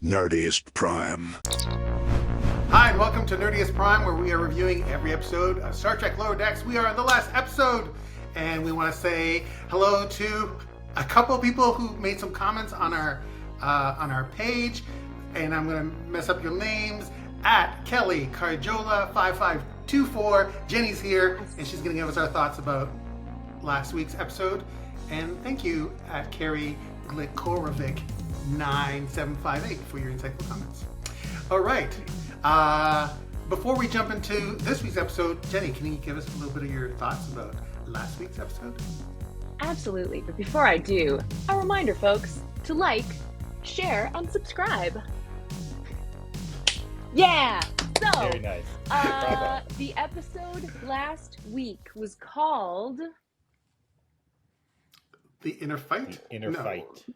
Nerdiest Prime. Hi, and welcome to Nerdiest Prime, where we are reviewing every episode of Star Trek Lower Decks. We are in the last episode, and we want to say hello to a couple people who made some comments on our page, and I'm going to mess up your names. At Kelly Carjola 5524, Jenny's here, and she's going to give us our thoughts about last week's episode. And thank you at Carrie Glikorovic 9758 for your insightful comments. All right. Before we jump into this week's episode, Jenny, can you give us a little bit of your thoughts about last week's episode? Absolutely. But before I do, a reminder, folks, to like, share, and subscribe. Yeah! So, very nice. The episode last week was called... The Inner Fight? The Inner Fight.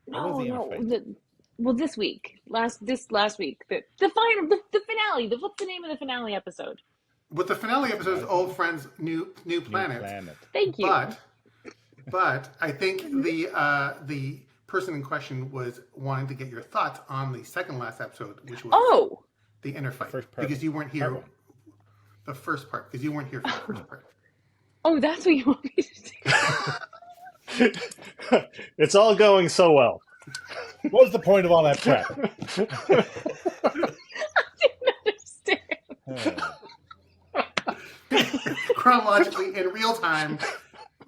Well, this week. Last week. The final, the finale. What's the name of the finale episode? But the finale episode is Old Friends, New Planet. Thank you. But I think the person in question was wanting to get your thoughts on the second last episode, which was the Inner Fight, because you weren't here. The first part, because you weren't here for the first part. Oh, that's what you want me to do. It's all going so well. What was the point of all that prep? I didn't understand. Chronologically, in real time,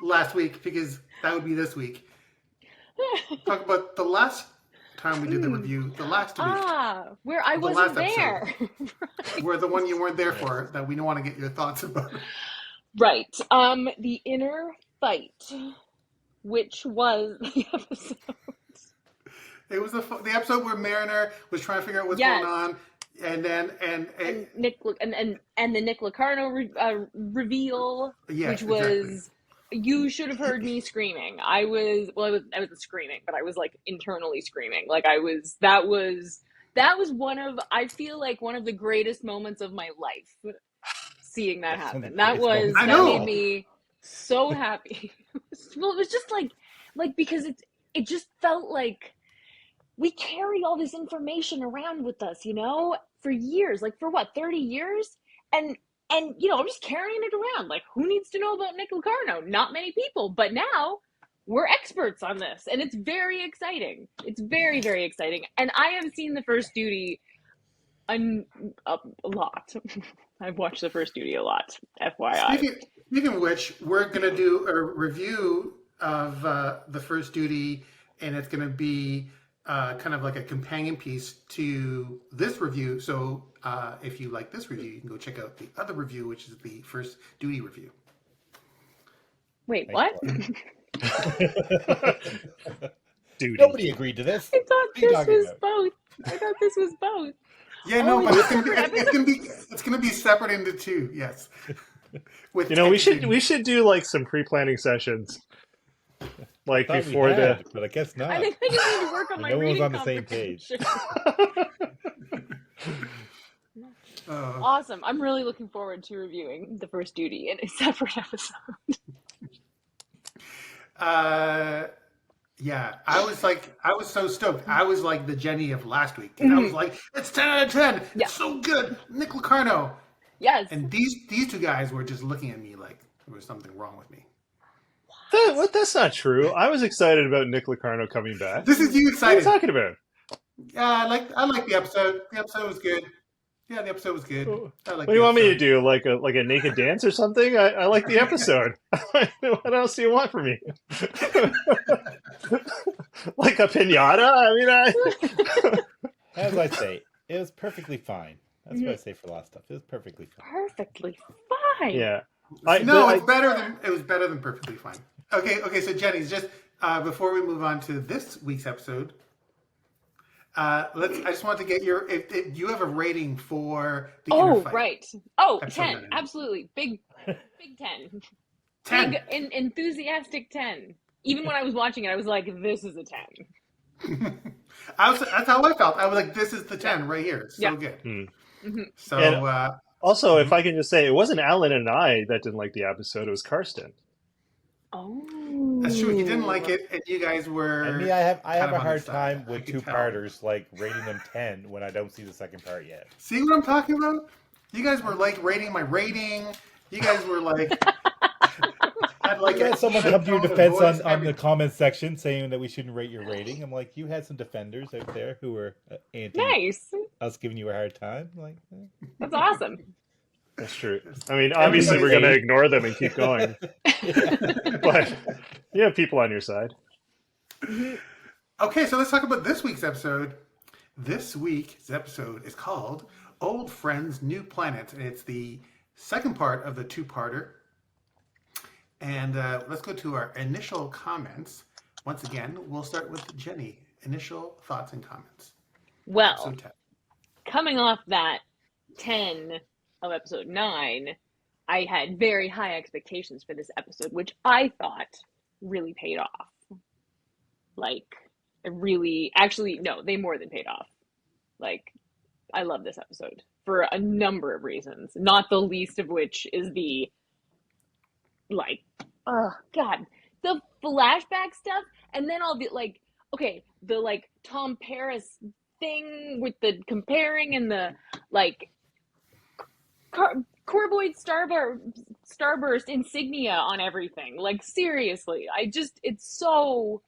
last week, because that would be this week. Talk about the last time we did the review, the last week. Where I wasn't there. Right. Where the one you weren't there for, that we don't want to get your thoughts about. Right. The Inner Fight, which was the episode. It was the episode where Mariner was trying to figure out what's going on, and then and the Nick Locarno reveal, which was exactly. You should have heard me screaming. I wasn't screaming, but I was like internally screaming. Like that was I feel like one of the greatest moments of my life. Seeing that happen, that made me so happy. Well, it was just like because it just felt like we carry all this information around with us, for years, like for what, 30 years? And I'm just carrying it around. Like, who needs to know about Nick Locarno? Not many people, but now we're experts on this, and it's very exciting. It's very, very exciting. And I have seen The First Duty a lot. I've watched The First Duty a lot, FYI. Speaking of which, we're going to do a review of The First Duty, and it's going to be kind of like a companion piece to this review. So if you like this review, you can go check out the other review, which is the First Duty review. Wait, what? Duty. Nobody agreed to this. I thought this was both. Yeah, no, but it's gonna be separate into two. Yes. We should do like some pre-planning sessions, like before but I guess not. I think I just need to work on my no reading one's on the same page. Awesome! I'm really looking forward to reviewing The First Duty in a separate episode. Yeah, I was so stoked. I was like the Jenny of last week. And I was like, it's 10 out of 10. Yeah. It's so good. Nick Locarno. Yes. And these two guys were just looking at me like there was something wrong with me. That's not true. I was excited about Nick Locarno coming back. This is you excited. What are you talking about? Yeah, I like the episode. The episode was good. Yeah, the episode was good. What do you want me to do? Like a naked dance or something? I like the episode. What else do you want from me? Like a pinata? As I say, it was perfectly fine. That's what I say for a lot of stuff. It was perfectly fine. Perfectly fine. Yeah. It was better than perfectly fine. Okay. So Jenny, just before we move on to this week's episode, I just want to get if you have a rating for the Inner Fight. Right. 10. Absolutely. Big 10. 10. Big enthusiastic 10. Even when I was watching it, I was like, this is a 10. That's how I felt. I was like, this is the 10 right here. It's so good. Mm-hmm. So, also, if I can just say, it wasn't Alan and I that didn't like the episode. It was Karsten. Oh. That's true. You didn't like it, and you guys were. And me, I have kind of a on the hard side. time I with can tell. two-parters, like rating them 10 when I don't see the second part yet. See what I'm talking about? You guys were like rating my rating. You guys were like had like You had someone come to your tone of defense voice, on the everything. comment section saying that we shouldn't rate your rating. I'm like, you had some defenders out there who were anti Nice. us giving you a hard time. Like, That's awesome. That's true. I mean, obviously we're going to ignore them and keep going, but you have people on your side. Okay, so let's talk about this week's episode. This week's episode is called Old Friends, New Planets, and it's the second part of the two-parter. And let's go to our initial comments. Once again, we'll start with Jenny. Initial thoughts and comments. Well, Episode 10. coming off that 10 of episode 9, I had very high expectations for this episode, which I thought really paid off. Like, actually, no, they more than paid off. Like, I love this episode for a number of reasons, not the least of which is the, like, oh, God, the flashback stuff, and then all the, like, okay, the, like, Tom Paris thing with the comparing and the, like, Corvoid Starburst insignia on everything. Like, seriously, it's so,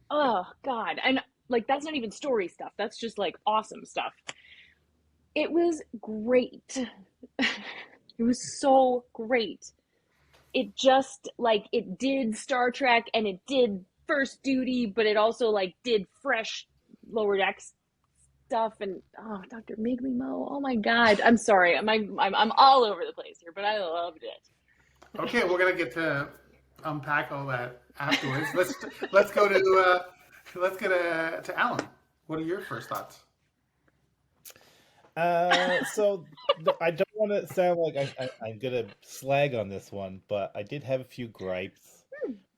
oh, God. And, like, that's not even story stuff. That's just, like, awesome stuff. It was great. It was so great. It just, like, it did Star Trek and it did First Duty, but it also, like, did fresh Lower Decks stuff. And oh, Dr. Miglimo, oh my God, I'm sorry, I'm all over the place here, but I loved it. Okay, we're gonna get to unpack all that afterwards. let's go to Alan. What are your first thoughts? So I don't want to sound like I'm gonna slag on this one, but I did have a few gripes,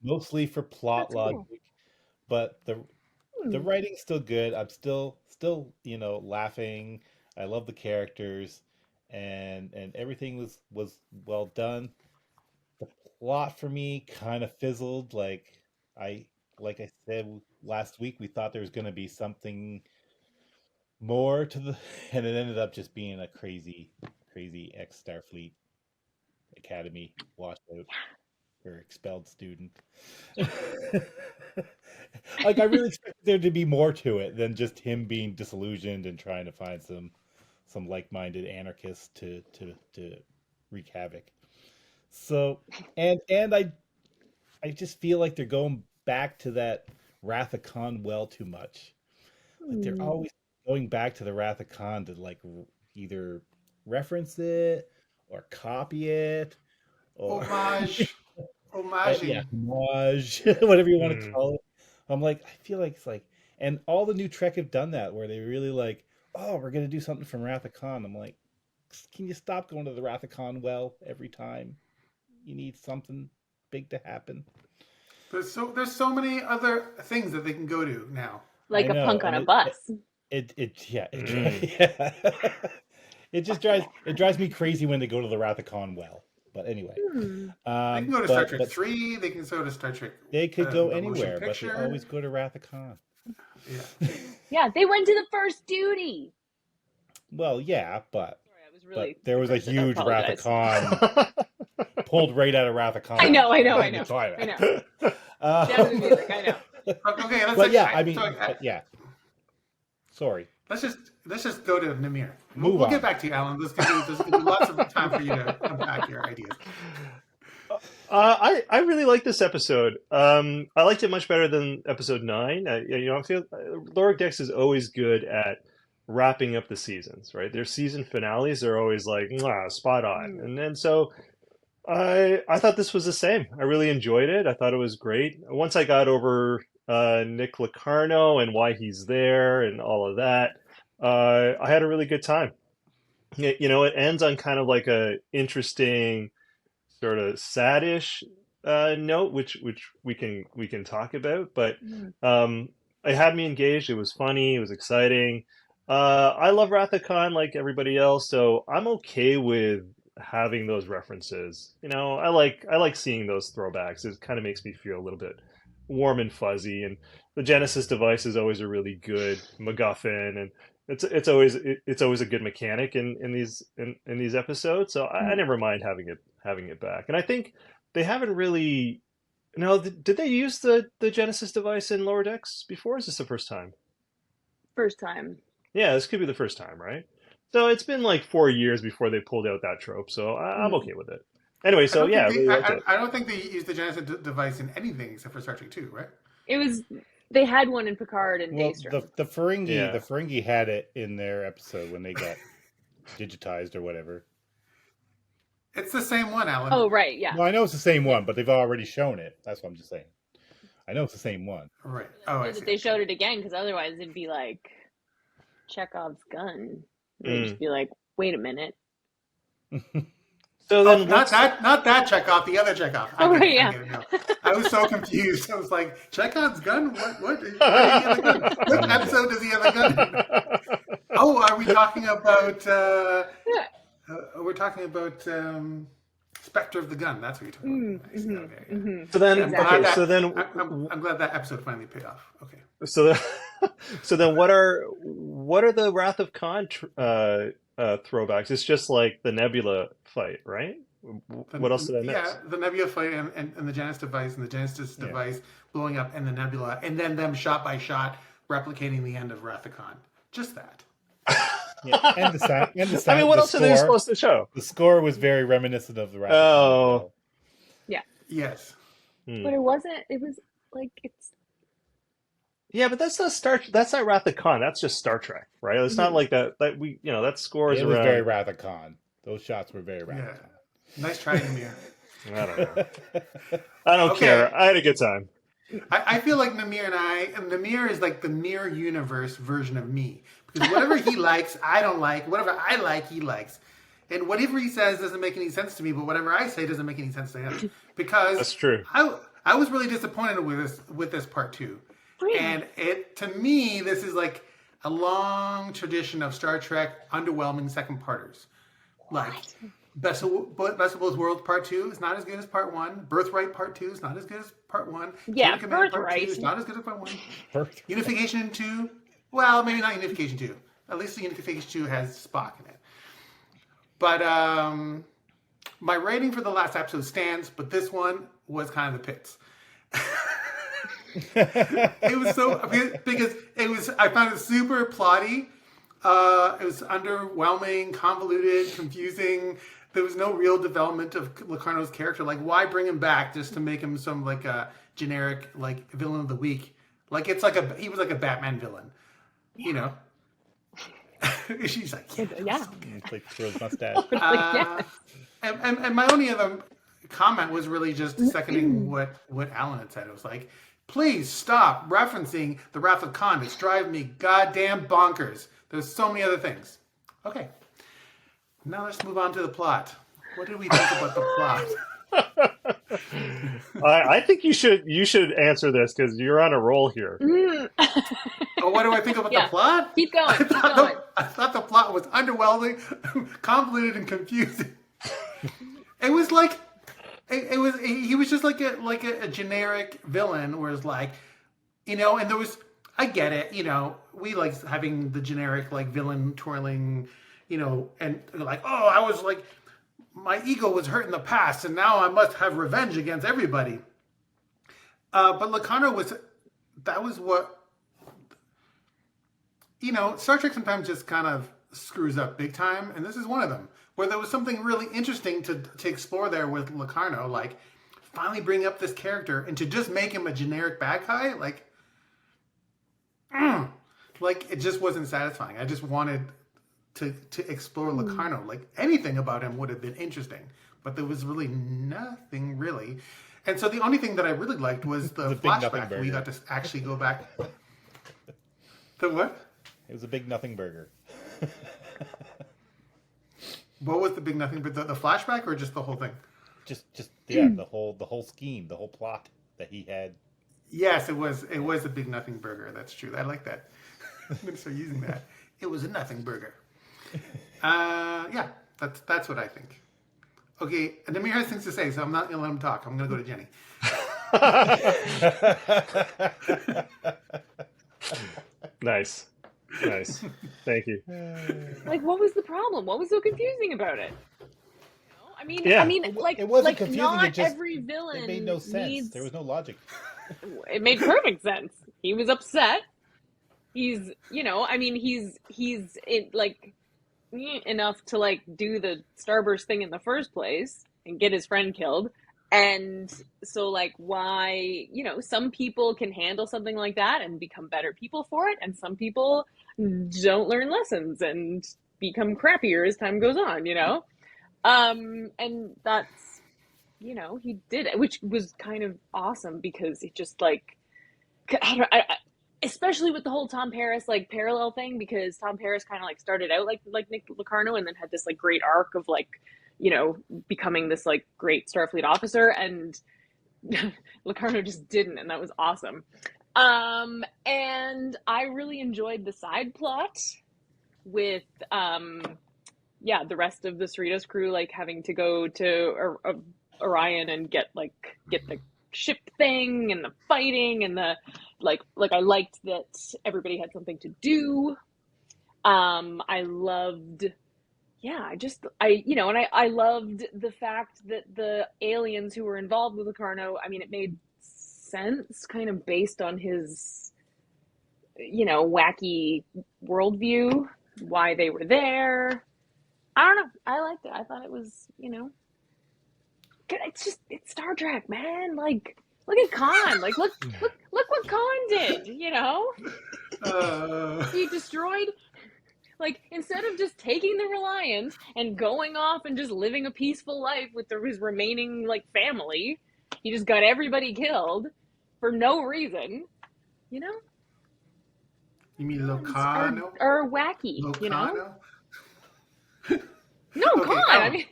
mostly for plot That's cool. logic. But the writing's still good. I'm still laughing. I love the characters, and everything was well done. The plot for me kind of fizzled. Like I said last week, we thought there was going to be something more to the, and it ended up just being a crazy ex Starfleet Academy washout or expelled student. Like, I really expected there to be more to it than just him being disillusioned and trying to find some like-minded anarchists to wreak havoc. So, and I just feel like they're going back to that Wrath of Khan well too much. Like, they're always going back to the Wrath of Khan to, like, either reference it or copy it or Homage. yeah, homage, whatever you want to call it. I'm like, I feel like it's like, and all the new Trek have done that, where they really like, oh, we're gonna do something from Wrath of Khan. I'm like, can you stop going to the Wrath of Khan well every time you need something big to happen? There's so many other things that they can go to now. Like a punk on a bus. It drives me crazy when they go to the Wrath of Khan well. But anyway, they can go to Star Trek 3. They can go to Star Trek. They could go anywhere, but picture. they always go to Wrath of Khan. Yeah. Yeah, they went to the First Duty. Well, yeah, but Sorry, I was really there was a aggressive. huge Wrath of Khan pulled right out of Wrath of Khan. I know. Down the music, I know. Okay, let's. But yeah, I mean, yeah. Sorry. Let's just go to Namir. Move we'll on. get back to you, Alan. There's gonna be lots of time for you to unpack your ideas. I really like this episode. I liked it much better than episode 9. I feel Lower Decks is always good at wrapping up the seasons, right? Their season finales are always like, spot on. And then so I thought this was the same. I really enjoyed it. I thought it was great. Once I got over Nick Locarno and why he's there and all of that, I had a really good time. It ends on kind of like a interesting sort of saddish note, which we can talk about. But it had me engaged. It was funny. It was exciting. I love Wrath of Khan like everybody else, so I'm okay with having those references. I like seeing those throwbacks. It kind of makes me feel a little bit warm and fuzzy. And the Genesis device is always a really good MacGuffin, and it's always a good mechanic in these episodes. So I never mind having it back. And I think they haven't really. No, did they use the Genesis device in Lower Decks before? Or is this the first time? First time. Yeah, this could be the first time, right? So it's been like 4 years before they pulled out that trope, so I'm okay with it. Anyway, so yeah, I really liked it. I don't think they used the Genesis device in anything except for Star Trek 2, right? It was they had one in Picard and Well, Daystrom. the Ferengi Yeah. the Ferengi had it in their episode when they got digitized or whatever. It's the same one, Alan. Oh right, yeah. Well, I know it's the same one, but they've already shown it. That's what I'm just saying. I know it's the same one. Right. Oh, I That see. they showed it again because otherwise it'd be like Chekhov's gun. They'd just be like, wait a minute. So Oh, then, not that Chekhov, the other Chekhov. Oh, get it, yeah. I get it now. I was so confused. I was like, Chekhov's gun? What? Where does he have a gun? What episode does he have a gun? Oh, are we talking about? We're talking about Spectre of the Gun. That's what you're talking about. Nice. Okay, yeah. So then, Exactly. okay. So then, I'm glad that episode finally paid off. Okay. so then, what are the Wrath of Khan throwbacks? It's just like the Nebula fight, right? What else did I miss? Yeah, the Nebula fight and the Genesis device and the Genesis device blowing up and the Nebula, and then them shot by shot replicating the end of Wrath of Khan. Just that. Yeah. And the sound. I mean, what the else are they score- supposed to show? The score was very reminiscent of the Wrath of Oh. Khan. Yes. But it wasn't. It was like it's. Yeah, but that's not Wrath of Khan. That's just Star Trek, right? It's not like that. That we, that scores It was around. very Wrath of Khan. Those shots were very Wrath of Yeah. Khan. Nice try, Namir. I don't know. I don't Okay. care. I had a good time. I feel like Namir is like the mirror universe version of me. Because whatever he likes, I don't like. Whatever I like, he likes. And whatever he says doesn't make any sense to me, but whatever I say doesn't make any sense to him. Because That's true. I was really disappointed with this part 2. Really? And to me, this is like a long tradition of Star Trek underwhelming second parters. Like Best of Both Worlds Part 2 is not as good as Part 1. Birthright Part 2 is not as good as Part 1. Yeah, Chain of Command Part 2 Birthright. is not as good as Part 1. Perfect. Unification 2, well, maybe not Unification 2. At least the Unification 2 has Spock in it. But my rating for the last episode stands, but this one was kind of the pits. It was so because I found it super plotty. It was underwhelming, convoluted, confusing. There was no real development of Locarno's character. Like, why bring him back just to make him some like a generic like villain of the week? Like he was like a Batman villain, you know. She's like, Yeah. It's like throws mustache. And my only other comment was really just seconding what Alan had said. It was like, please stop referencing the Wrath of Khan. It's driving me goddamn bonkers. There's so many other things. Okay. Now let's move on to the plot. What did we think about the plot? I think you should answer this because you're on a roll here. Oh, what do I think about the plot? Keep going. I thought the plot was underwhelming, convoluted, and confusing. It was like he was just like a generic villain, whereas like, and there was, I get it, we like having the generic like villain twirling, and like, oh, I was like, my ego was hurt in the past, and now I must have revenge against everybody. But Locarno that was what, Star Trek sometimes just kind of screws up big time, and this is one of them, where there was something really interesting to explore there with Locarno, like finally bring up this character and to just make him a generic bad guy, like it just wasn't satisfying. I just wanted to explore Locarno. Like anything about him would have been interesting, but there was really nothing really. And so the only thing that I really liked was the flashback where we got to actually go back. The what? It was a big nothing burger. What was the big nothing? But the flashback or just the whole thing? Just the whole scheme, the whole plot that he had. Yes, it was a big nothing burger. That's true. I like that. I'm going to start using that. It was a nothing burger. Yeah, that's what I think. Okay, Namir has things to say, so I'm not going to let him talk. I'm going to go to Jenny. Nice. Thank you. Like, what was the problem? What was so confusing about it? Yeah. It wasn't like confusing. not It just every it made no villain sense. There needs. was no logic. It made perfect sense. He was upset. He's, he's like enough to like do the Starburst thing in the first place and get his friend killed. And so, like, why, some people can handle something like that and become better people for it, and some people don't learn lessons and become crappier as time goes on. And that's, he did it, which was kind of awesome because it just like, especially with the whole Tom Paris like parallel thing, because Tom Paris kind of like started out like Nick Locarno and then had this like great arc of like, becoming this like great Starfleet officer, and Locarno just didn't, and that was awesome. And I really enjoyed the side plot with the rest of the Cerritos crew like having to go to Orion and get the ship thing and the fighting and the like I liked that everybody had something to do. I loved I loved the fact that the aliens who were involved with Locarno, I mean, it made sense kind of based on his wacky worldview, why they were there. I don't know. I liked it. I thought it was, it's Star Trek, man. Like, look at Khan. Like, look what Khan did. He destroyed. Like, instead of just taking the Reliant and going off and just living a peaceful life with his remaining like family, he just got everybody killed for no reason. You mean Locarno? Or wacky. Locarno? No, Okay, Khan. I mean.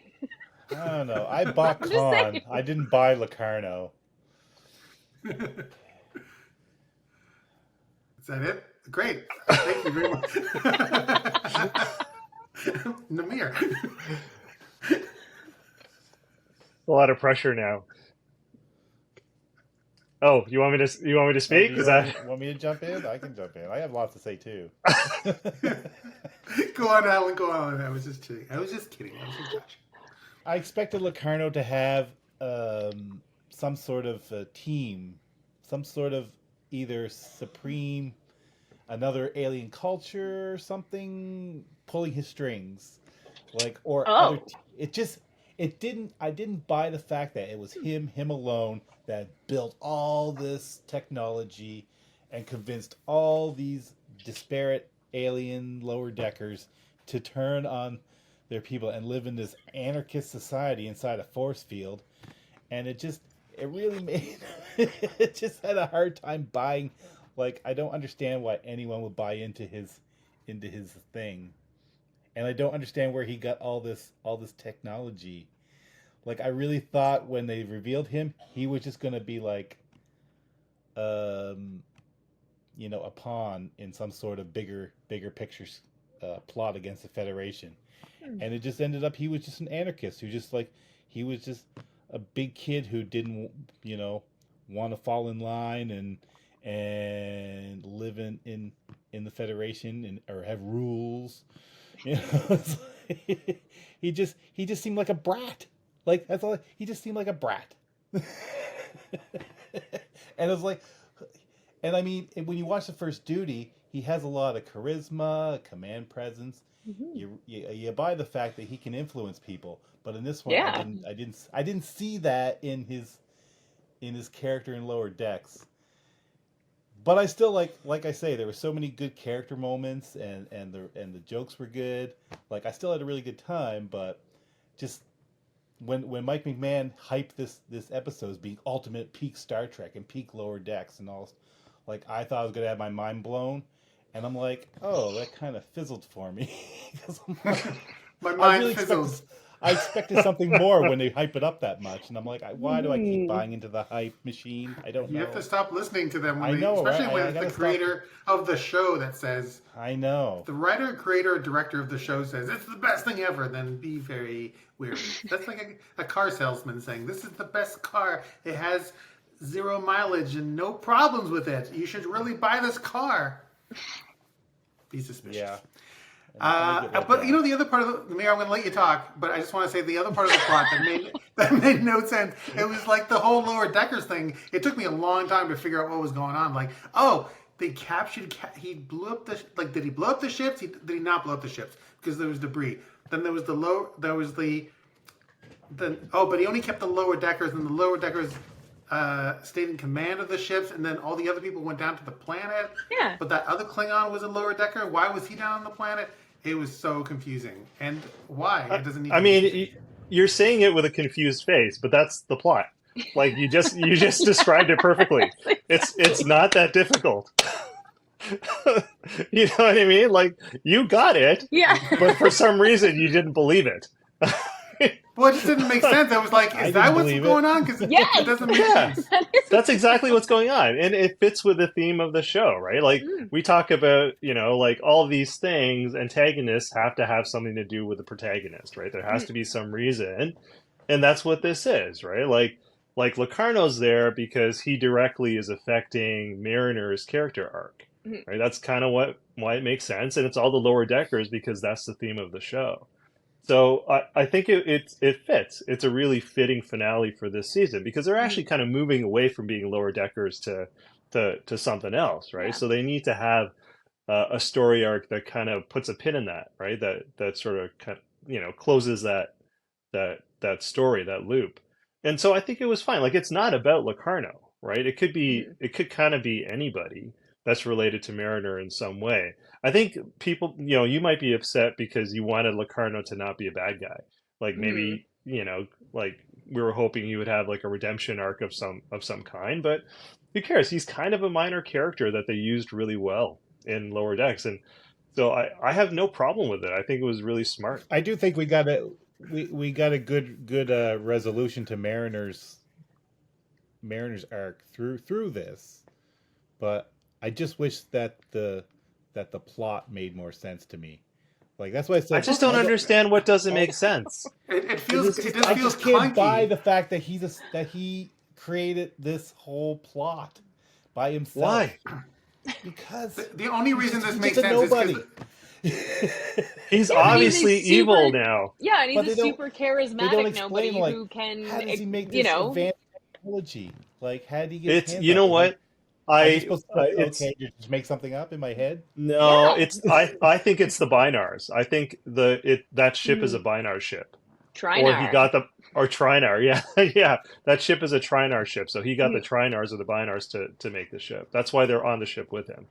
I don't know. I bought I'm just Khan. saying. I didn't buy Locarno. Is that it? Great. Thank you very much. Namir. A lot of pressure now. Oh, you want me to speak? Want me to jump in? I can jump in. I have lots to say too. Go on, Alan. Go on. I was just kidding. I was just joking. I expected Locarno to have some sort of team, some sort of either supreme, another alien culture, something pulling his strings, I didn't buy the fact that it was him alone that built all this technology and convinced all these disparate alien lower deckers to turn on their people and live in this anarchist society inside a force field. And it really made it just had a hard time buying. Like, I don't understand why anyone would buy into his thing, and I don't understand where he got all this technology. Like, I really thought when they revealed him, he was just gonna be like, a pawn in some sort of bigger picture plot against the Federation, and it just ended up he was just an anarchist he was just a big kid who didn't want to fall in line and live in the Federation or have rules. He just seemed like a brat. Like, that's all. He just seemed like a brat. And it was like, and I mean, when you watch the first Duty, he has a lot of charisma, command presence. Mm-hmm. You buy the fact that he can influence people, but in this one, yeah. I didn't see that in his character in Lower Decks. But I still like I say, there were so many good character moments, and the jokes were good. Like, I still had a really good time, but just when Mike McMahon hyped this episode as being ultimate peak Star Trek and peak Lower Decks and all, like, I thought I was gonna have my mind blown, and I'm like, oh, that kind of fizzled for me. My mind fizzled. I expected something more when they hype it up that much, and I'm like, why do I keep buying into the hype machine? I don't know. You have to stop listening to them. I know, especially right? when I it's the gotta creator of the show that says. I know. The writer, creator, director of the show says it's the best thing ever. Then be very weary. That's like a car salesman saying this is the best car. It has 0 mileage and no problems with it. You should really buy this car. Be suspicious. Yeah. But you know the other part of the Mayor, I'm going to let you talk, but I just want to say the other part of the plot that made no sense. It was like the whole Lower Deckers thing. It took me a long time to figure out what was going on. Like, they captured. He blew up the. Like, did he blow up the ships? Did he not blow up the ships? Because there was debris. Then there was the low. There was the. But he only kept the Lower Deckers, and the Lower Deckers stayed in command of the ships, and then all the other people went down to the planet. Yeah. But that other Klingon was a Lower Decker. Why was he down on the planet? It was so confusing. And why? It doesn't need. I mean, you're saying it with a confused face, but that's the plot. Like you just described it perfectly. It's not that difficult. You know what I mean? Like you got it. Yeah. But for some reason you didn't believe it. Well, it just didn't make sense. I was like, is that what's going on? Because it doesn't make sense. That's exactly what's going on. And it fits with the theme of the show, right? Like we talk about, like all these things, antagonists have to have something to do with the protagonist, right? There has to be some reason. And that's what this is, right? Like Locarno's there because he directly is affecting Mariner's character arc, right? That's kind of why it makes sense. And it's all the Lower Deckers because that's the theme of the show. So I think it fits. It's a really fitting finale for this season because they're actually kind of moving away from being Lower Deckers to something else, right? Yeah. So they need to have a story arc that kind of puts a pin in that, right? That sort of closes that story, that loop. And so I think it was fine. Like it's not about Locarno, right? It could kind of be anybody that's related to Mariner in some way. I think people, you might be upset because you wanted Locarno to not be a bad guy. Like maybe, like we were hoping he would have like a redemption arc of some kind, but who cares? He's kind of a minor character that they used really well in Lower Decks. And so I have no problem with it. I think it was really smart. I do think we got a good resolution to Mariner's arc through this, but I just wish that the plot made more sense to me. Like that's why I said I just don't understand what doesn't make sense. It feels. I just can't buy the fact that he created this whole plot by himself. Why? Because the only reason this makes sense is because he's obviously evil now. Yeah, and he's a super charismatic nobody who can. How does he make this advanced technology? Like, how do he get? It's what. Okay, just make something up in my head. No, I think it's the Binars. I think that ship is a Binar ship. Trinar. Or Trinar. Yeah, yeah. That ship is a Trinar ship. So he got the Trinars or the Binars to make the ship. That's why they're on the ship with him.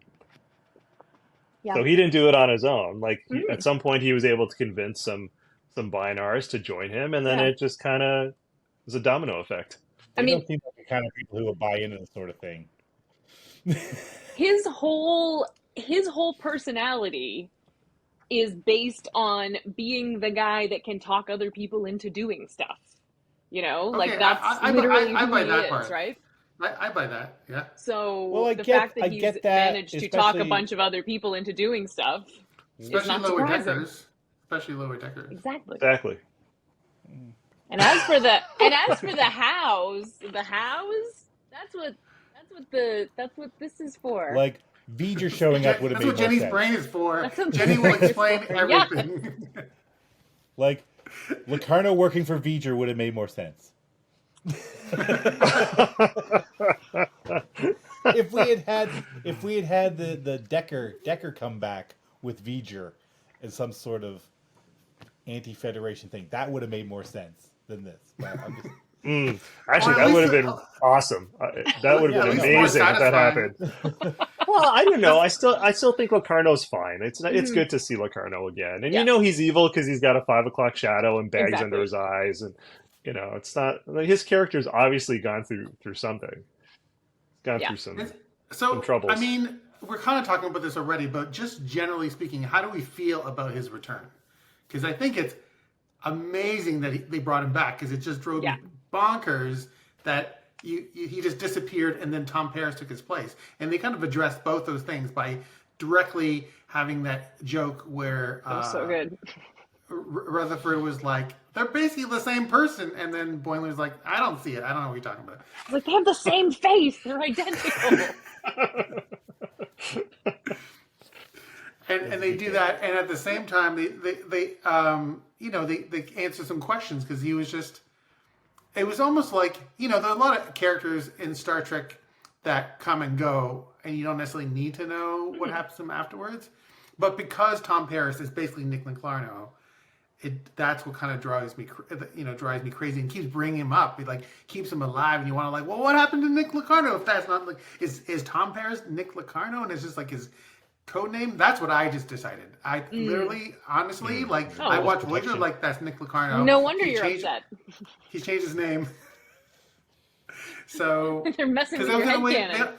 Yeah. So he didn't do it on his own. Like at some point, he was able to convince some Binars to join him, and then it just kind of was a domino effect. I mean, don't seem like the kind of people who will buy into this sort of thing. His whole personality is based on being the guy that can talk other people into doing stuff. Like that's literally who he is, right? I buy that, yeah. So fact that he's managed to talk a bunch of other people into doing stuff, especially Lower Deckers. Exactly. And as for the hows, that's what this is for. Like V'ger showing up would have made more sense. That's what Jenny's brain is for. Jenny will explain everything. Like Locarno working for V'ger would have made more sense. If we had had the Decker come back with V'ger as some sort of anti-Federation thing, that would have made more sense than this. Actually, that would have been awesome. That would have been amazing if that happened. Well, I don't know. I still think Locarno's fine. It's good to see Locarno again, and he's evil because he's got a 5 o'clock shadow and bags under his eyes, and it's not his character's obviously gone through something. Gone through some troubles. I mean, we're kind of talking about this already, but just generally speaking, how do we feel about his return? Because I think it's amazing that they brought him back, because it just drove Yeah. me bonkers that he just disappeared and then Tom Paris took his place. And they kind of addressed both those things by directly having that joke where That was so good. Rutherford was like, they're basically the same person, and then Boimler's like, I don't see it. I don't know what you're talking about. Like, they have the same face. They're identical. And they do that, and at the same time, they answer some questions, because he was just. It was almost like, there are a lot of characters in Star Trek that come and go, and you don't necessarily need to know what happens to them afterwards. But because Tom Paris is basically Nick Locarno, that's what kind of drives me crazy, and keeps bringing him up. It like keeps him alive, and you want to like, well, what happened to Nick Locarno? If that's not like, is Tom Paris Nick Locarno, and it's just like his code name? That's what I just decided. I literally, honestly, I watched Voyager, like, that's Nick Locarno. No wonder you're upset. He changed his name. So they're messing with your headcanon.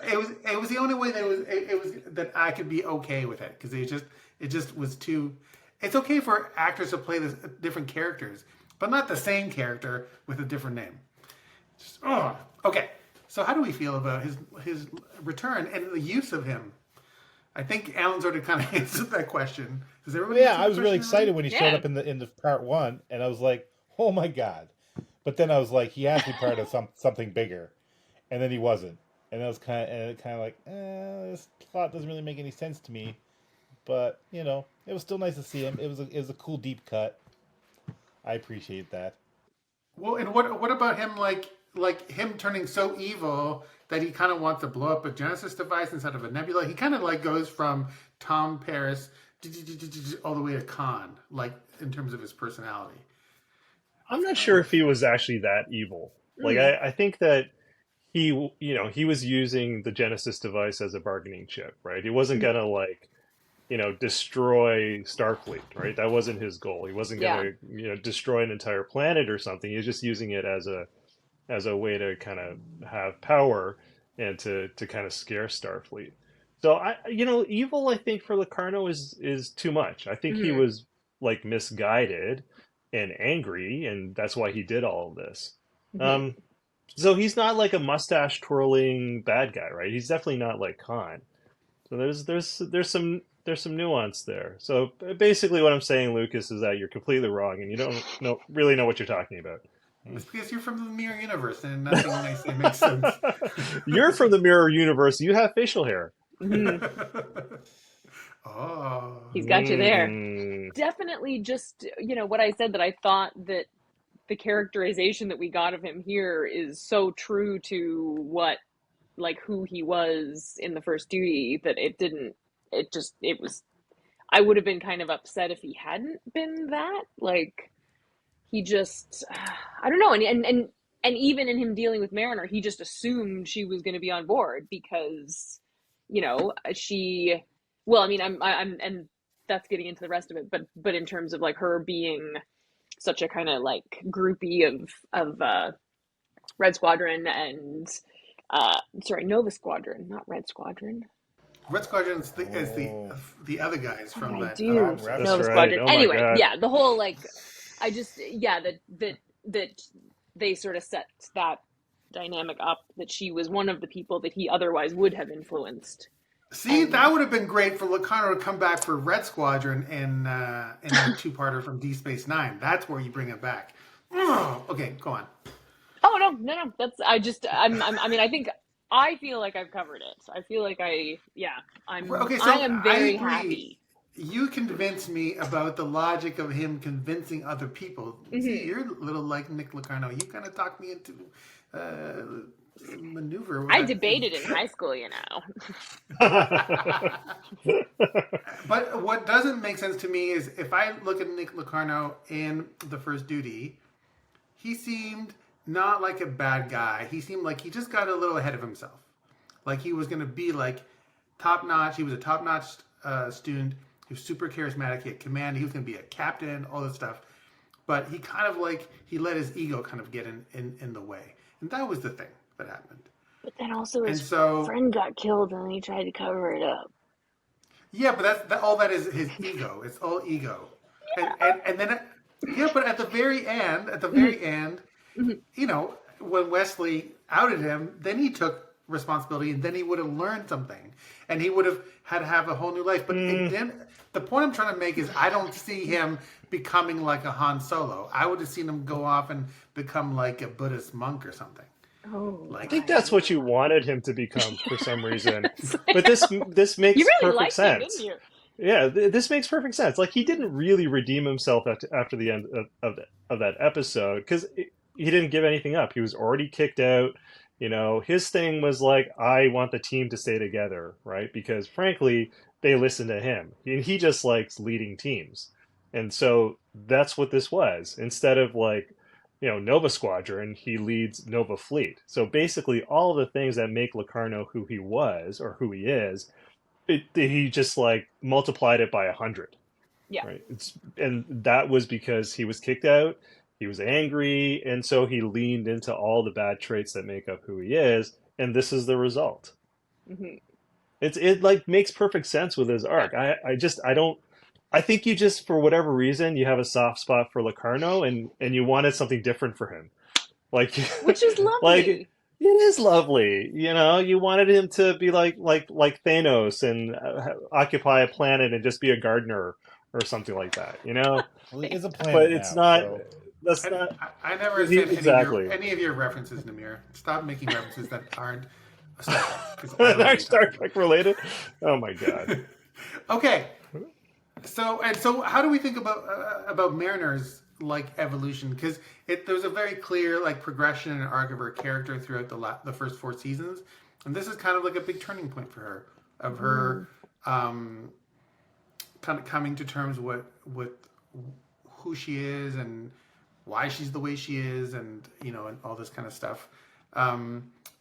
It was the only way that I could be okay with it, because it just was too. It's okay for actors to play different characters, but not the same character with a different name. Okay. So how do we feel about his return and the use of him? I think Alan's already kind of answered that question. Does everybody? Yeah, I was really excited when he showed up in the part one, and I was like, oh my god. But then I was like, he has to be part of something bigger, and then he wasn't, and I was kind of like, this plot doesn't really make any sense to me. But it was still nice to see him. It was a cool deep cut. I appreciate that. Well, and what about him? Like him turning so evil that he kind of wants to blow up a Genesis device instead of a nebula. He kind of like goes from Tom Paris all the way to Khan, like in terms of his personality. I'm not sure if he was actually that evil. Like I think that he was using the Genesis device as a bargaining chip, right? He wasn't gonna destroy Starfleet, right? That wasn't his goal. He wasn't gonna destroy an entire planet or something. He was just using it as a way to kind of have power and to kind of scare Starfleet. So evil, I think, for Locarno is too much. I think he was like misguided and angry, and that's why he did all of this. So he's not like a mustache twirling bad guy, right? He's definitely not like Khan. So there's some nuance there. So basically, what I'm saying, Lucas, is that you're completely wrong, and you don't really know what you're talking about. It's because you're from the mirror universe, and nothing I say makes sense. You're from the mirror universe. You have facial hair. Oh, he's got you there. Definitely, just what I said, that I thought that the characterization that we got of him here is so true to who he was in the first duty, that I would have been kind of upset if he hadn't been that. Like, he just, I don't know. And even in him dealing with Mariner, he just assumed she was going to be on board because, and that's getting into the rest of it. But in terms of like her being such a kind of like groupie of Red Squadron and, Nova Squadron, not Red Squadron. Red Squadron is the other guys from that. Nova Squadron. Anyway, the whole that they sort of set that dynamic up, that she was one of the people that he otherwise would have influenced. See, that would have been great for Locarno to come back for Red Squadron in a two-parter from Deep Space Nine. That's where you bring it back. Okay, go on. Oh no. I feel like I've covered it. I feel like I am very happy. You convinced me about the logic of him convincing other people. See, you're a little like Nick Locarno. You kind of talked me into maneuver. I debated in high school, But what doesn't make sense to me is if I look at Nick Locarno in The First Duty, he seemed not like a bad guy. He seemed like he just got a little ahead of himself. Like he was going to be like top-notch. He was a top-notch student. He was super charismatic. He had command. He was going to be a captain, all this stuff. But he kind of he let his ego kind of get in the way. And that was the thing that happened. But then also his friend got killed and he tried to cover it up. Yeah, but all that is his ego. It's all ego. And then Yeah, but at the very end, Mhm. you know, when Wesley outed him, then he took responsibility, and then he would have learned something, and he would have had to have a whole new life. But it Mm, didn't. The point I'm trying to make is I don't see him becoming like a Han Solo. I would have seen him go off and become like a Buddhist monk or something. Oh I Like, think my. that's what you wanted him to become for some reason. It's But like, this you makes really perfect liked him, didn't sense. you? Yeah, this makes perfect sense. Like he didn't really redeem himself after the end of that episode because he didn't give anything up. He was already kicked out. You know, his thing was like, I want the team to stay together, right? Because frankly, they listen to him. He just likes leading teams. And so that's what this was. Instead of like, Nova Squadron, he leads Nova Fleet. So basically, all of the things that make Locarno who he was or who he is, he just like multiplied it by 100, Yeah. right? And that was because he was kicked out, he was angry, and so he leaned into all the bad traits that make up who he is, and this is the result. Hmm. It like makes perfect sense with his Yeah. arc. I don't. I think you just, for whatever reason, you have a soft spot for Locarno, and you wanted something different for him. Like, Which is like lovely. it is lovely. You wanted him to be like Thanos and occupy a planet and just be a gardener or something like that. Well, he is a But planet it's now, not. so That's I, not I never understand exactly. any of your references, Namir. Stop making references that aren't Star Trek because I don't know what Are you're Star talking Trek related? Oh my god. about. Okay, so how do we think about Mariner's like evolution? Because there's a very clear like progression and arc of her character throughout the first four seasons, and this is kind of like a big turning point for her of her Mm. um, kind of coming to terms with who she is and why she's the way she is, and and all this kind of stuff.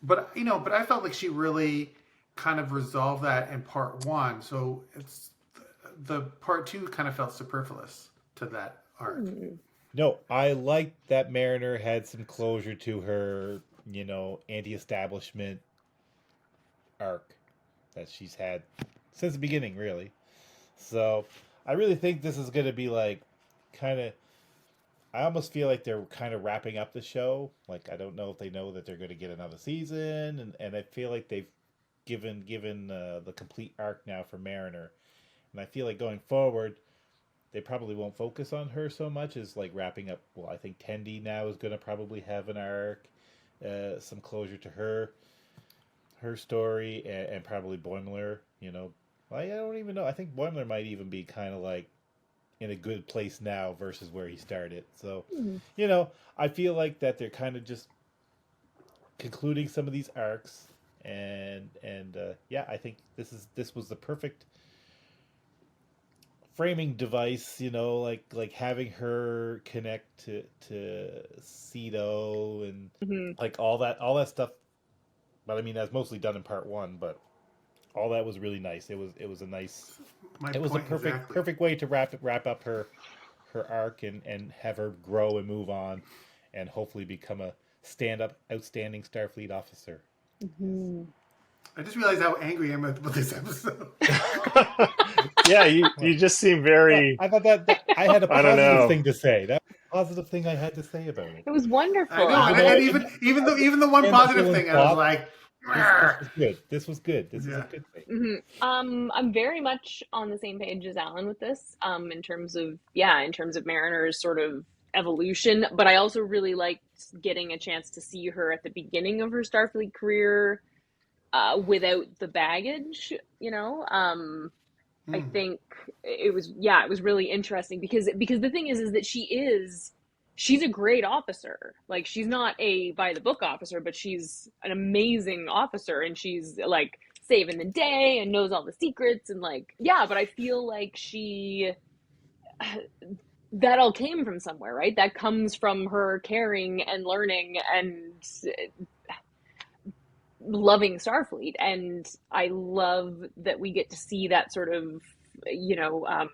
But I felt like she really kind of resolved that in part one. So it's the part two kind of felt superfluous to that arc. Mm. no, I like that Mariner had some closure to her, anti-establishment arc that she's had since the beginning, really. So I really think this is going to be like kind of. I almost feel like they're kind of wrapping up the show. Like I don't know if they know that they're going to get another season, and I feel like they've given the complete arc now for Mariner, and I feel like going forward they probably won't focus on her so much as like wrapping up. Well, I think Tendi now is going to probably have an arc, some closure to her story, and probably Boimler. I don't even know. I think Boimler might even be kind of like in a good place now versus where he started. So, Mm. I feel like that they're kind of just concluding some of these arcs, and yeah, I think this was the perfect framing device. Like having her connect to Cedo and Mhm. like all that stuff. But I mean, that's mostly done in part one. But all that was really nice. It was a nice. My It was a point perfect exactly. perfect way to wrap up her arc and have her grow and move on, and hopefully become a outstanding Starfleet officer. Yes. Mhm. I just realized how angry I am about this episode. Yeah, you just seem Well, very. I thought that I had a I don't positive know. thing to say. That was a positive thing I had to say about it. It was I wonderful. know, Even and, though and and even the I one understand positive Dylan's thing, I was thought, like, this "Argh." was good. This was good. This was a Yeah. good thing. I'm very much on the same page as Alan with this, in terms of Mariner's sort of evolution. But I also really liked getting a chance to see her at the beginning of her Starfleet career, without the baggage. I Hmm. think it was really interesting because the thing is that she's a great officer. Like she's not a by the book officer, but she's an amazing officer, and she's like saving the day and knows all the secrets, and like, yeah, but I feel like she that all came from somewhere, right? That comes from her caring and learning and loving Starfleet, and I love that we get to see that sort of, you know um,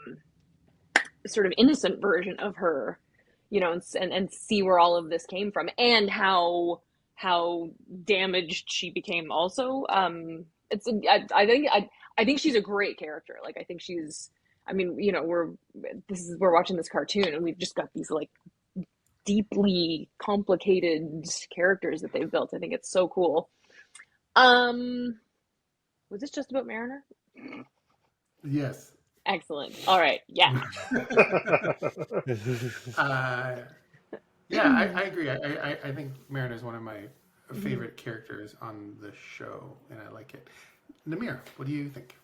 sort of innocent version of her, and see where all of this came from and how damaged she became. Also, I think she's a great character. Like I think she's I mean, you know, we're watching this cartoon and we've just got these like deeply complicated characters that they've built. I think it's so cool. Was this just about Mariner? Yes. Excellent. All right. Yeah. uh, yeah, I agree. I think Mariner is one of my favorite characters on the show, and I like it. Namir, what do you think?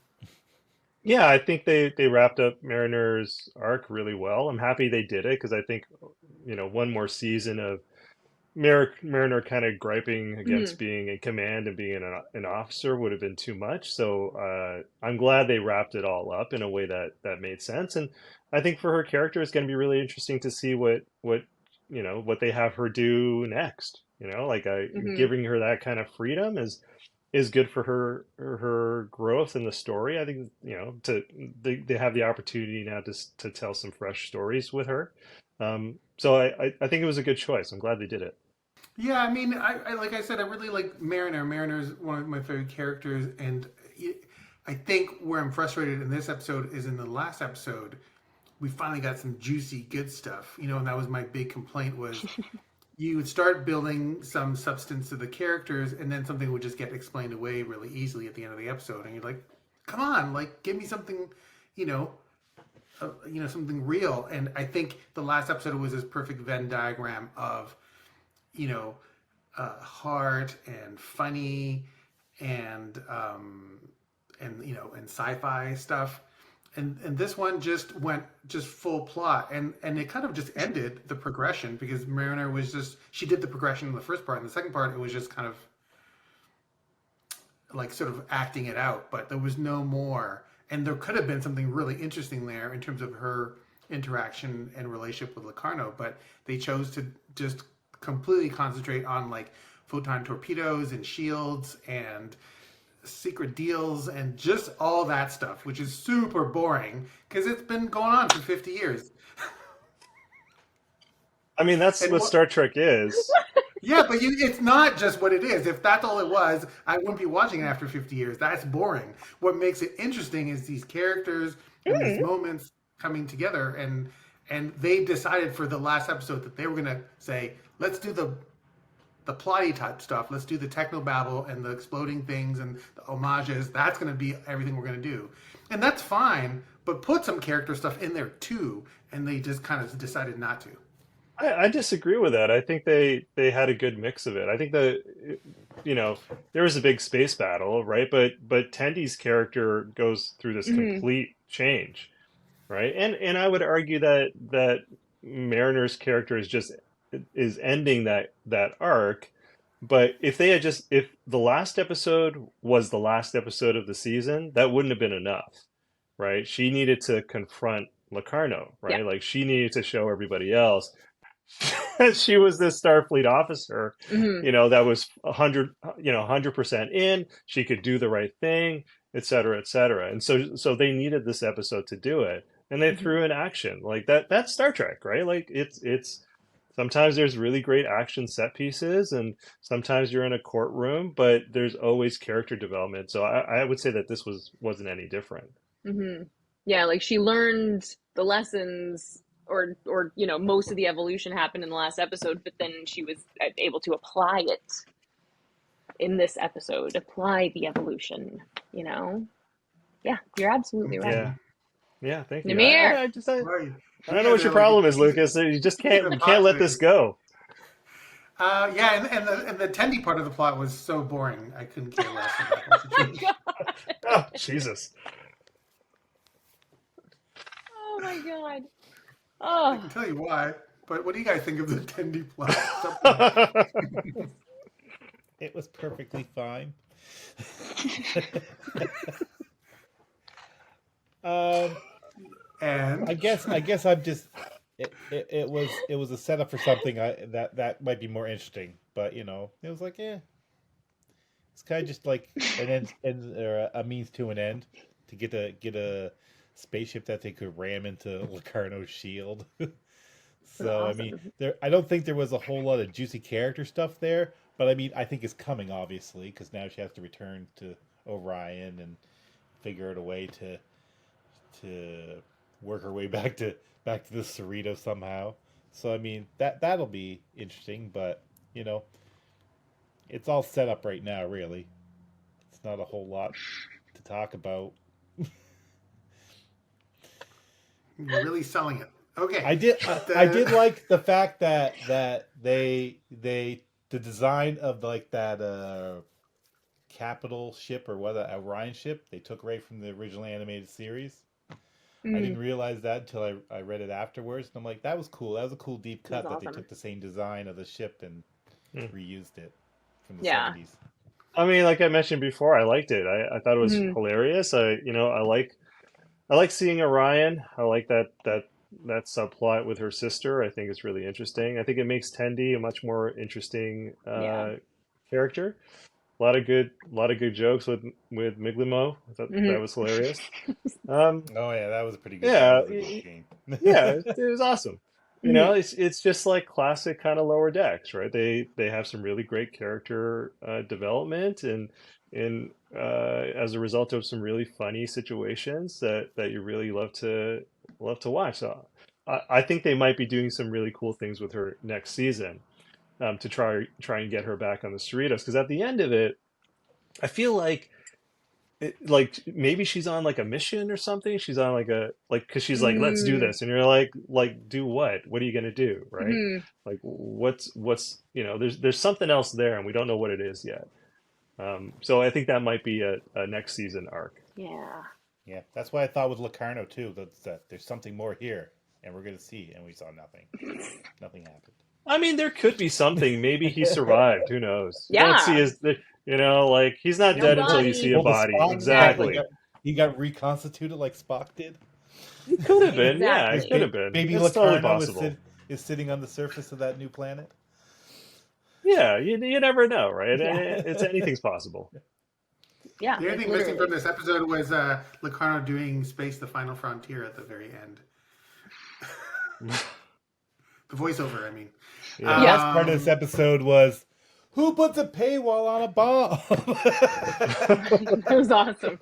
Yeah, I think they wrapped up Mariner's arc really well. I'm happy they did it because I think, one more season of Mariner kind of griping against being in command and being an officer would have been too much. So I'm glad they wrapped it all up in a way that made sense. And I think for her character, it's going to be really interesting to see what they have her do next. Like giving her that kind of freedom is good for her growth in the story. I think they have the opportunity now to tell some fresh stories with her. So I think it was a good choice. I'm glad they did it. Yeah, I mean, I like I said, I really like Mariner. Mariner's one of my favorite characters, and I think where I'm frustrated in this episode is in the last episode, we finally got some juicy, good stuff. And that was my big complaint was you would start building some substance to the characters, and then something would just get explained away really easily at the end of the episode, and you're like, come on, like give me something, something real. And I think the last episode was this perfect Venn diagram of hard and funny and and sci-fi stuff, and this one just went full plot, and it kind of just ended the progression because Mariner was she did the progression in the first part. In the second part, it was just kind of like sort of acting it out, but there was no more. And there could have been something really interesting there in terms of her interaction and relationship with Locarno, but they chose to just completely concentrate on like photon torpedoes and shields and secret deals and just all that stuff, which is super boring because it's been going on for 50 years. I mean, that's what Star Trek is. Yeah, but it's not just what it is. If that's all it was, I wouldn't be watching it after 50 years. That's boring. What makes it interesting is these characters and these moments coming together, and they decided for the last episode that they were going to say, let's do the plotty type stuff. Let's do the technobabble and the exploding things and the homages. That's going to be everything we're going to do. And that's fine, but put some character stuff in there too. And they just kind of decided not to. I disagree with that. I think they had a good mix of it. I think there was a big space battle, right? But Tendy's character goes through this complete change, right? And I would argue that Mariner's character is ending that arc. But if the last episode was the last episode of the season, that wouldn't have been enough, right? She needed to confront Locarno, right? Yeah. Like she needed to show everybody else she was this Starfleet officer, that was 100% in. She could do the right thing, et cetera, et cetera. And so they needed this episode to do it, and they threw in action like that. That's Star Trek, right? Like it's sometimes there's really great action set pieces, and sometimes you're in a courtroom, but there's always character development. So I would say that this wasn't any different. Yeah, like she learned the lessons. Or most of the evolution happened in the last episode, but then she was able to apply it in this episode. Apply the evolution, Yeah, you're absolutely right. Yeah, thank you. Namir! I don't know what your problem is, Lucas. You can't let this go. Yeah, and the Tendy part of the plot was so boring. I couldn't care less about that. Oh, Jesus. Oh my God. I can tell you why, but what do you guys think of the Tendy plot? It was perfectly fine. And I guess I'm just it was a setup for something that might be more interesting, but it was like it's kind of just like an end or a means to an end to get a spaceship that they could ram into Locarno's shield. So awesome. I mean, I don't think there was a whole lot of juicy character stuff there, but I mean, I think it's coming obviously because now she has to return to Orion and figure out a way to work her way back to the Cerrito somehow. So I mean that'll be interesting, but you know, it's all set up right now. Really, it's not a whole lot to talk about. You're really selling it. Okay. I did like the fact that they the design of like that capital ship or whether Orion ship they took right from the original animated series. I didn't realize that until I read it afterwards, and I'm like, that was cool. That was a cool deep cut that awesome. they took the same design of the ship and reused it from the Yeah. 70s. I mean, like I mentioned before, I liked it. I thought it was hilarious. I like seeing Orion. I like that subplot with her sister. I think it's really interesting. I think it makes Tendi a much more interesting character. A lot of good jokes with Miglimo. I thought that was hilarious. Oh yeah, that was a pretty good. Yeah, That was a good game. yeah, it was awesome. You know, it's just like classic kind of Lower Decks, right? They have some really great character development and as a result of some really funny situations that you really love to watch. So I think they might be doing some really cool things with her next season to try and get her back on the Cerritos. Because at the end of it, I feel like maybe she's on like a mission or something. She's on because she's like, let's do this, and you're like do what? What are you gonna do, right? Like what's there's something else there, and we don't know what it is yet. So I think that might be a next season arc. Yeah. Yeah, that's what I thought with Locarno too. That there's something more here, and we're gonna see, and we saw nothing. Nothing happened. I mean, there could be something. Maybe he survived. Who knows? You Yeah. don't see like he's not dead until you see a body. Exactly. He got reconstituted like Spock did. He could have been. Yeah, Exactly. it could have been. Baby It's totally Locarno possible. is sitting on the surface of that new planet. Yeah, you never know, right? Yeah. It's anything's possible. Yeah. The only thing literally. missing from this episode was Locarno doing Space the Final Frontier at the very end. The voiceover, I mean. Yeah. Yes. Part of this episode was, who puts a paywall on a bomb? That was awesome.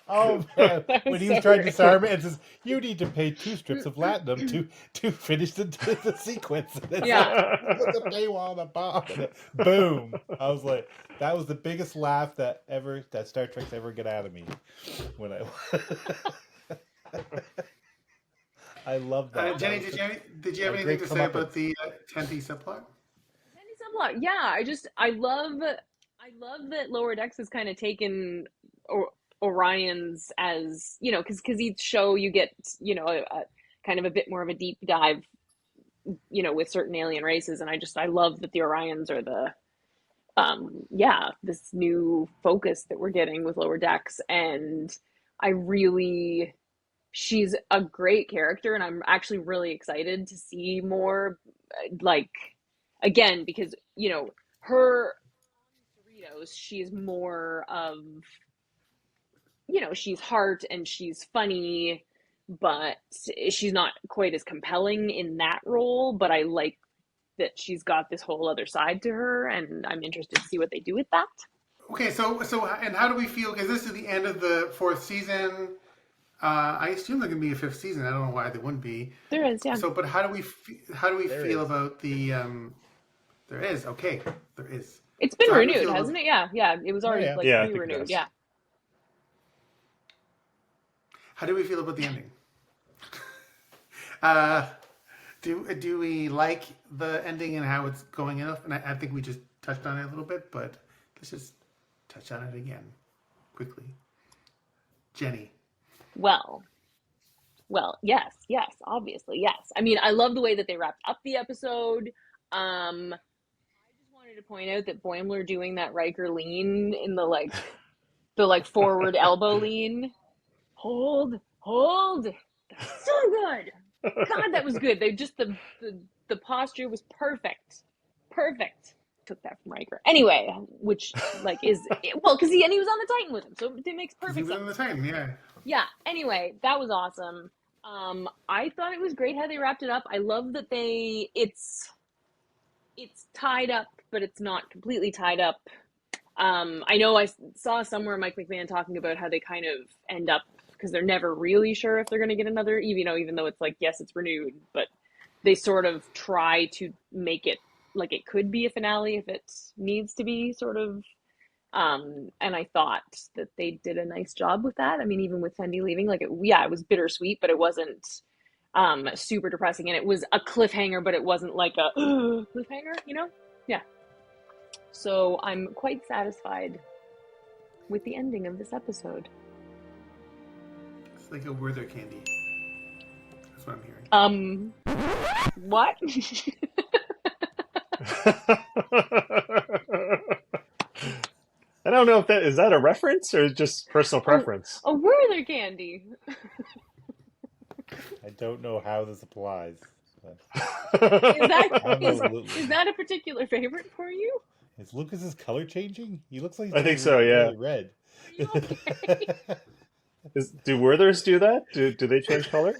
Oh man! That was When he was so trying to great. disarm it, it says you need to pay 2 strips of latinum to finish the sequence. And it's Yeah. like, put the paywall on the bomb. And it, boom! I was like, that was the biggest laugh that Star Trek's ever get out of me. When I love that. Jenny, That was did you have a anything great to say about comeuppance. the Tenthi subplot? Any subplot. Yeah, I love that Lower Decks has kind of taken Orion's as, because each show you get, a kind of a bit more of a deep dive, with certain alien races, and I love that the Orions are the this new focus that we're getting with Lower Decks, and she's a great character, and I'm actually really excited to see more, again, because her Cerritos, she's more of, she's heart and she's funny, but she's not quite as compelling in that role. But I like that she's got this whole other side to her, and I'm interested to see what they do with that. Okay, so and how do we feel? Because this is the end of the 4th season. I assume there's gonna be a 5th season. I don't know why there wouldn't be. There is, yeah. So, but how do we There feel is. about the? There is. Okay, there is. It's been So how do you renewed, feel hasn't it? Yeah. It was already yeah. like Yeah, I think it re-renewed. has. Yeah. How do we feel about the ending? Do we like the ending and how it's going enough? And I think we just touched on it a little bit, but let's just touch on it again quickly. Jenny. Well, yes, obviously, yes. I mean, I love the way that they wrapped up the episode. I just wanted to point out that Boimler doing that Riker lean in the forward elbow lean. Hold. That's so good. God, that was good. They just the posture was perfect. Took that from Riker. Anyway, which is because he was on the Titan with him, so it makes He perfect was sense. on the time, yeah. Yeah. Anyway, that was awesome. I thought it was great how they wrapped it up. I love that it's tied up, but it's not completely tied up. I know I saw somewhere Mike McMahon talking about how they kind of end up because they're never really sure if they're going to get another, even though it's like, yes, it's renewed, but they sort of try to make it like it could be a finale if it needs to be, sort of. And I thought that they did a nice job with that. I mean, even with Fendi leaving, like, it was bittersweet, but it wasn't super depressing, and it was a cliffhanger, but it wasn't like a cliffhanger, Yeah. So I'm quite satisfied with the ending of this episode. It's like a Werther candy. That's what I'm hearing. What? I don't know if is that a reference or just personal preference. A Werther candy. I don't know how this applies. But Is that a particular favorite for you? is Lucas's color changing? He looks like he's I think getting so, yeah. really red. Okay. Do Werthers do that? Do they change color?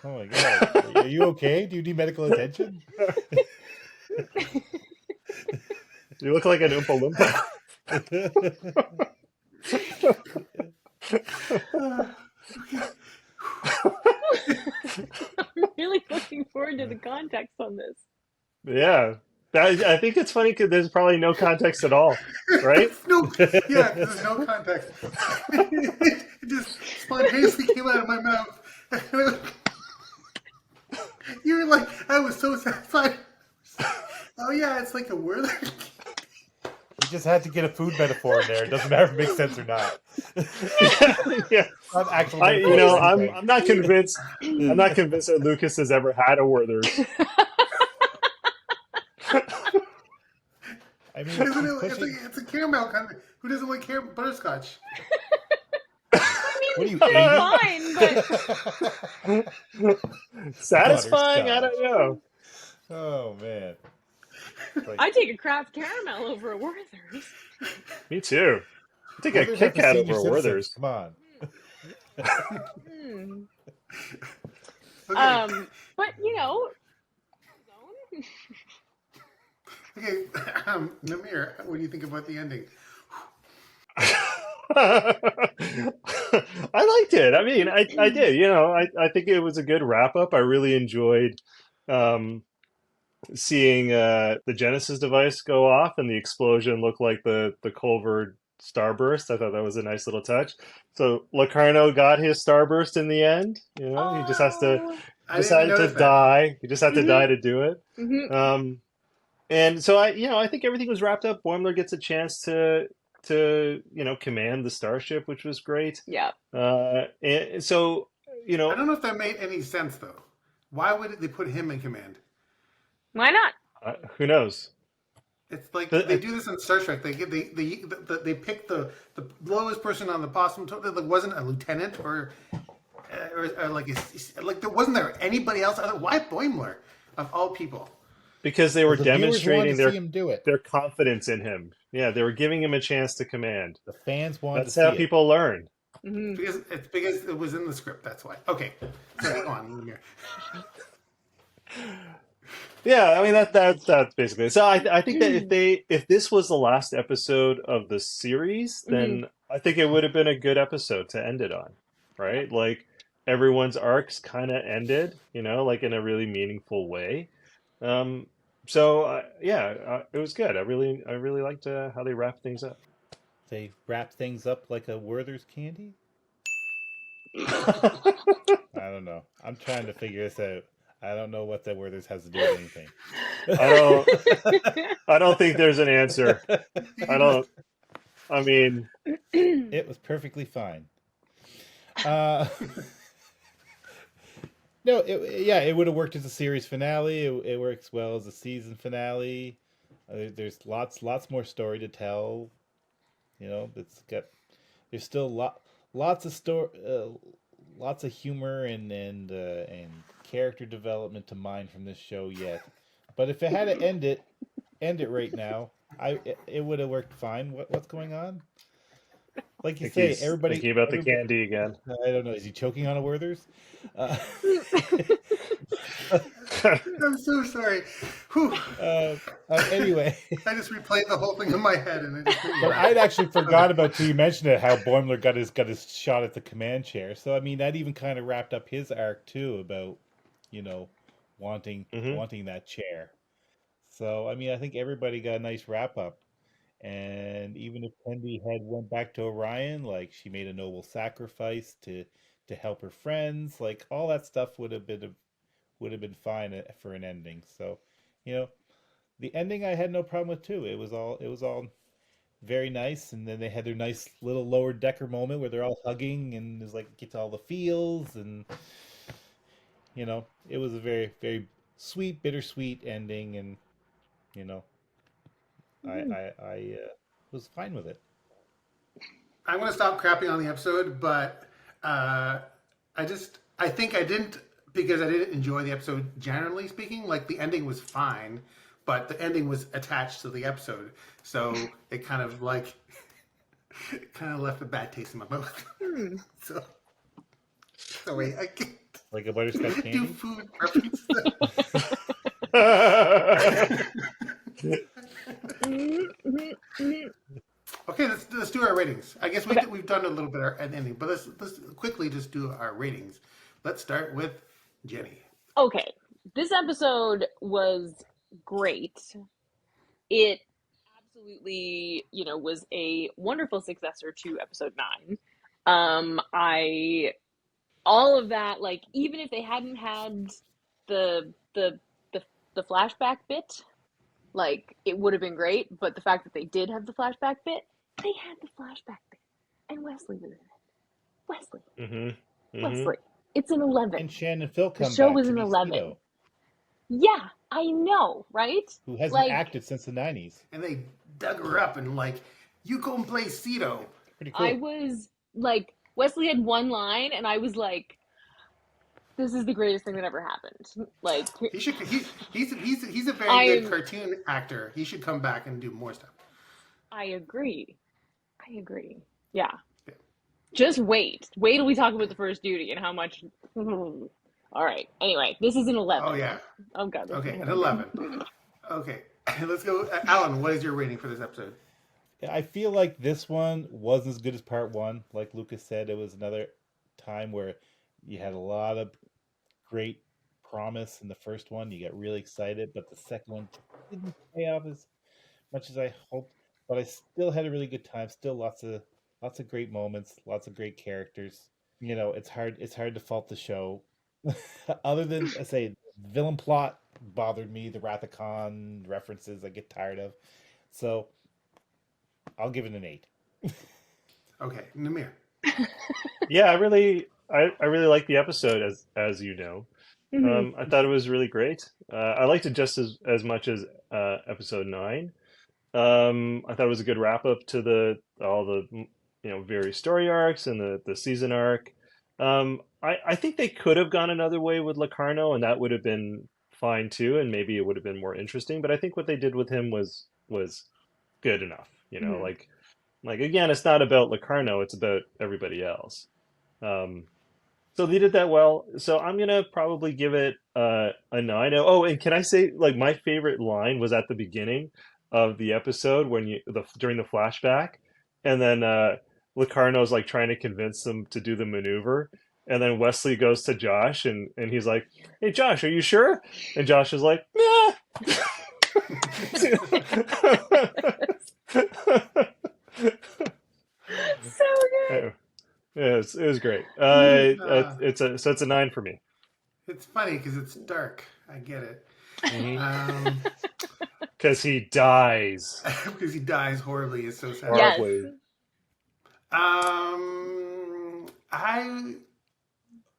Oh my god. Are you okay? Do you need medical attention? You look like an Oompa Loompa. I'm really looking forward to the context on this. Yeah. I think it's funny because there's probably no context at all, right? There's no context. It just spontaneously came out of my mouth. You were like, I was so satisfied. Oh yeah, it's like a word. You just had to get a food metaphor in there. It doesn't matter if it makes sense or not. Yeah. Not actual I'm not convinced. I'm not convinced that Lucas has ever had a Werther's. I mean, it's a caramel kind of. Who doesn't like butterscotch? I mean, what are you fine, but Satisfying? I don't know. Oh man. Like, I take a Kraft caramel over a Werther's. Me too. I take a Werther's Kit have the Kat senior over a Werther's. Come on. Okay. But Okay, Namir, what do you think about the ending? I liked it. I mean, I did. I think it was a good wrap up. I really enjoyed seeing the Genesis device go off and the explosion look like the Culver starburst. I thought that was a nice little touch. So Locarno got his starburst in the end. He just has to decided to die. He just had to die to do it. Mm-hmm. And so I think everything was wrapped up. Boimler gets a chance to command the starship, which was great. Yeah. And so I don't know if that made any sense though. Why would they put him in command? Why not? Who knows? It's like they do this in Star Trek. They pick the lowest person on the possum totem. There wasn't a lieutenant or wasn't there anybody else? Why Boimler of all people? Because they were demonstrating their confidence in him. Yeah, they were giving him a chance to command. The fans wanted. That's how people learn. Mm-hmm. Because it was in the script. That's why. Okay, sorry, go on. Yeah, I mean that's basically it. So I think that if this was the last episode of the series, then I think it would have been a good episode to end it on, right? Like everyone's arcs kind of ended, like in a really meaningful way. It was good. I really liked how they wrapped things up. They wrapped things up like a Werther's candy. I don't know. I'm trying to figure this out. I don't know what that Werther's has to do with anything. I don't think there's an answer. I mean, it was perfectly fine. No, it would have worked as a series finale. It works well as a season finale. There's lots more story to tell. There's still lots of humor and character development to mine from this show yet. But if it had to end it right now, it would have worked fine. What's going on? Like you say, everybody thinking about the candy again. I don't know. Is he choking on a Werther's? I'm so sorry. Whew. Anyway, I just replayed the whole thing in my head, and it just made me but laugh. I'd actually forgot about till you mentioned it how Boimler got his shot at the command chair. So I mean that even kind of wrapped up his arc too about wanting Hmm. wanting that chair. So I mean I think everybody got a nice wrap up. And even if Tendi had went back to Orion, like she made a noble sacrifice to help her friends, like all that stuff would have been fine for an ending. So, you know, the ending I had no problem with too. It was all very nice, and then they had their nice little lower decker moment where they're all hugging and it's like get to all the feels, and it was a very very sweet, bittersweet ending, and you know, I was fine with it. I'm going to stop crapping on the episode, but I think I didn't, because I didn't enjoy the episode generally speaking. Like the ending was fine, but the ending was attached to the episode, so it kind of like it kind of left a bad taste in my mouth. So sorry, I can't Like a butterscotch do candy. food references. Okay, let's do our ratings. I guess we've done a little bit at the ending, but let's quickly just do our ratings. Let's start with Jenny. Okay, this episode was great. It absolutely, was a wonderful successor to episode 9. All of that, like, even if they hadn't had the flashback bit, like, it would have been great. But the fact that they did have the flashback bit, they had the flashback bit, and Wesley was in it. Wesley, Wesley, it's an 11. And Shannon Phil The come show back was to an be 11. Cito, Yeah, I know, right? who hasn't Like, acted since the '90s. And they dug her up and like, you go and play Cito. Pretty cool. I was like, Wesley had one line, and I was like, this is the greatest thing that ever happened. Like, He's a very good cartoon actor. He should come back and do more stuff. I agree. Yeah. Just wait till we talk about the first duty and how much. All right. Anyway, this is an 11. Oh yeah. Oh god. Okay, an 11. Okay, let's go. Alan, what is your rating for this episode? I feel like this one wasn't as good as part one. Like Lucas said, it was another time where you had a lot of great promise in the first one. You got really excited, but the second one didn't pay off as much as I hoped. But I still had a really good time. Still lots of great moments, lots of great characters. It's hard to fault the show. Other than I say, villain plot bothered me. The Wrath of Khan references I get tired of. So I'll give it an 8. Okay, Namir. Yeah, I really like the episode, as you know. I thought it was really great. I liked it just as much as episode 9. I thought it was a good wrap up to all the various story arcs and the season arc. I think they could have gone another way with Locarno, and that would have been fine too, and maybe it would have been more interesting. But I think what they did with him was good enough. Like again, it's not about Locarno; it's about everybody else. So they did that well. So I'm gonna probably give it a 9. Oh, and can I say, like, my favorite line was at the beginning of the episode when during the flashback, and then Locarno's like trying to convince them to do the maneuver, and then Wesley goes to Josh and he's like, "Hey Josh, are you sure?" And Josh is like, "Yeah." So good. Yeah, it was great. It's a 9 for me. It's funny because it's dark. I get it. Because he dies. Because he dies horribly. It's so sad. Yes. Horribly. I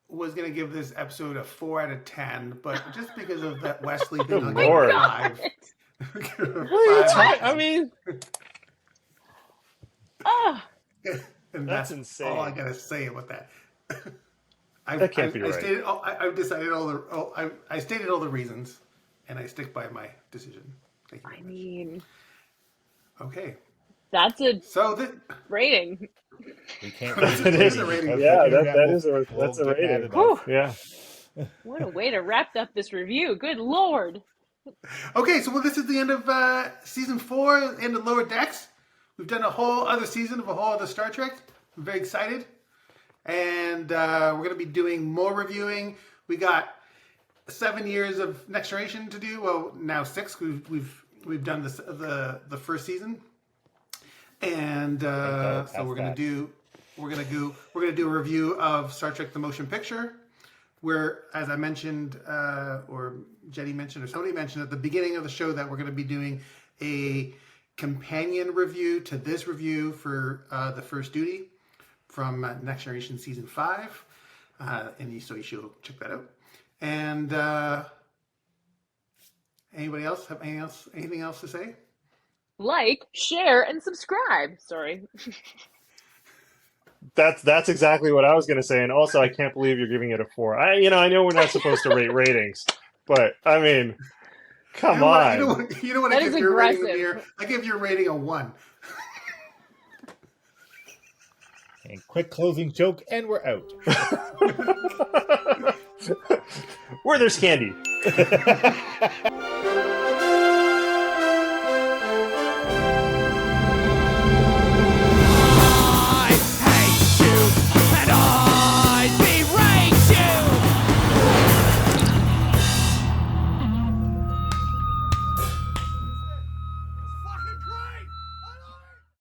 was gonna give this episode a 4 out of 10, but just because of that Wesley being Good like Lord. a 5. I mean, Ah, And That's that's insane. all I gotta say about that. That can't be right. I've decided I stated all the reasons, and I stick by my decision. Thank you. I very much. mean, Okay, that's a so rating. We can't. It is a rating. Yeah, We'll that's a get rating. mad at us. Whew. Yeah. What a way to wrap up this review. Good Lord. Okay, so this is the end of season 4, end of Lower Decks. We've done a whole other season of a whole other Star Trek. I'm very excited. And we're going to be doing more reviewing. We got 7 years of Next Generation to do. Well, now 6. We've done this the first season. And so we're going to do a review of Star Trek: The Motion Picture, where, as I mentioned, or Jetty mentioned, or somebody mentioned at the beginning of the show, that we're going to be doing a companion review to this review for The First Duty from Next Generation Season 5. So you should check that out. And anybody else have anything else to say? Like, share, and subscribe. Sorry. That's exactly what I was going to say. And also, I can't believe you're giving it a 4. I know we're not supposed to rate ratings, but I mean, come on. You know what? That I is give your rating, aggressive. Amir? I give your rating a 1. And quick closing joke, and we're out. Where there's candy.